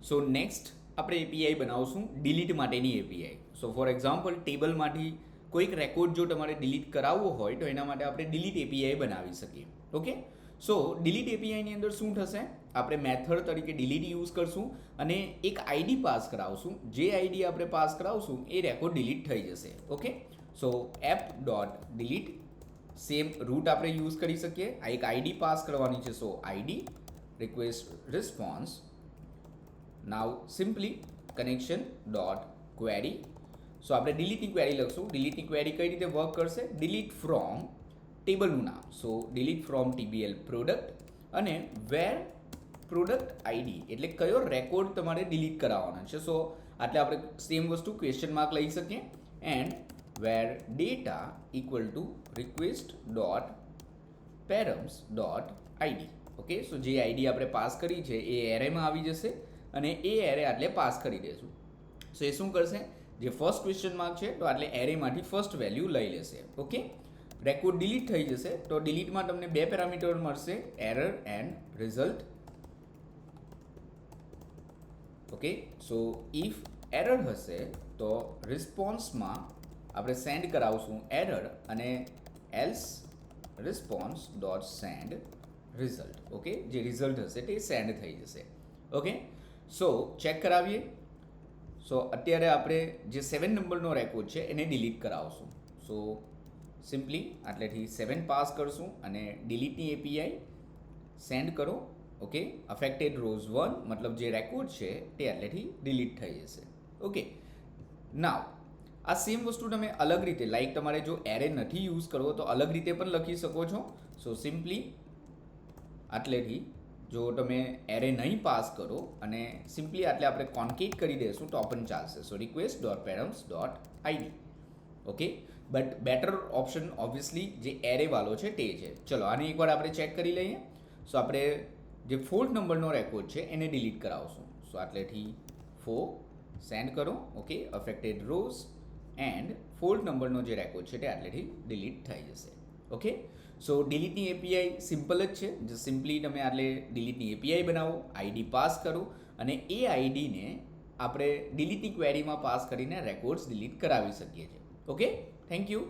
So next આપણે API બનાવશું delete માટેની એપીઆઈ. સો ફોર એક્ઝામ્પલ ટેબલમાંથી કોઈક રેકોર્ડ જો તમારે ડિલીટ કરાવવો હોય તો એના માટે આપણે ડિલીટ એપીઆઈ બનાવી શકીએ. ઓકે, સો ડિલીટ એપીઆઈની અંદર શું થશે, આપણે મેથડ તરીકે ડિલીટ યુઝ કરશું અને એક આઈડી પાસ કરાવશું. જે આઈડી આપણે પાસ કરાવશું એ રેકોર્ડ ડિલીટ થઈ જશે. Okay, so app dot delete same route આપણે યુઝ કરી શકીએ. આ એક આઈડી પાસ કરવાની છે. So ID request response. Now simply connection dot query. So આપણે ડિલીટની ક્વેરી લખશું. ડિલીટની ક્વેરી કઈ રીતે વર્ક કરશે, ડિલીટ ફ્રોમ ટેબલનું નામ. સો ડિલીટ ફ્રોમ ટીબીએલ પ્રોડક્ટ અને વેર પ્રોડક્ટ આઈડી એટલે કયો રેકોર્ડ તમારે ડિલીટ કરાવવાનો છે. સો એટલે આપણે સેમ વસ્તુ ક્વેશ્ચન માર્ક લઈ શકીએ and where data equal to request dot params dot ID. Okay, so જે આઈડી આપણે પાસ કરી છે એ એરેમાં આવી જશે અને એ એરે આટલે પાસ કરી દઈશું. સો એ શું કરશે, જે ફર્સ્ટ ક્વેશ્ચન માર્ક છે તો આટલે એરેમાંથી ફર્સ્ટ વેલ્યુ લઈ લેશે. ઓકે, રેકોર્ડ ડિલીટ થઈ જશે તો ડિલીટમાં તમને બે પેરામીટર મળશે, error and result. Okay, so if error હશે તો રિસ્પોન્સમાં આપણે સેન્ડ કરાવશું એરર અને else response dot send result. Okay, જે રિઝલ્ટ હશે તે સેન્ડ થઈ જશે. ઓકે, સો ચેક કરાવીએ. સો અત્યારે આપણે જે 7 નંબરનો રેકોર્ડ છે એને ડિલીટ કરાવશું. સો સિમ્પલી આટલેથી 7 પાસ કરશું અને ડિલીટની એપીઆઈ સેન્ડ કરો. ઓકે, અફેક્ટેડ રોઝ 1 મતલબ જે રેકોર્ડ છે તે આટલેથી ડિલીટ થઈ જશે. ઓકે, નાવ આ સેમ વસ્તુ તમે અલગ રીતે લાઈક તમારે જો એરે નથી યુઝ કરવો તો અલગ રીતે પણ લખી શકો છો. સો સિમ્પલી આટલેથી જો તમે એરે નહીં પાસ કરો અને સિમ્પલી આટલે આપણે કોન્કેટ કરી દઈશું તો પણ ચાલશે. So request dot params dot ID. Okay, but better option obviously જે એરે વાળો છે તે છે. ચલો આને એકવાર આપણે ચેક કરી લઈએ. સો આપણે જે 4th નંબરનો રેકોર્ડ છે એને ડિલીટ કરાવશું. સો આટલેથી 4 સેન્ડ કરો. Okay, affected rose and 4th નંબરનો જે રેકોર્ડ છે તે આટલેથી ડિલીટ થઈ જશે. ઓકે, સો ડિલીટની એપીઆઈ સિમ્પલ જ છે. જે સિમ્પલી તમે આટલે ડિલીટની એપીઆઈ બનાવો, આઈડી પાસ કરો અને એ આઈડીને આપણે ડિલીટની ક્વેરીમાં પાસ કરીને રેકોર્ડ્સ ડિલીટ કરાવી શકીએ છીએ. Okay, thank you.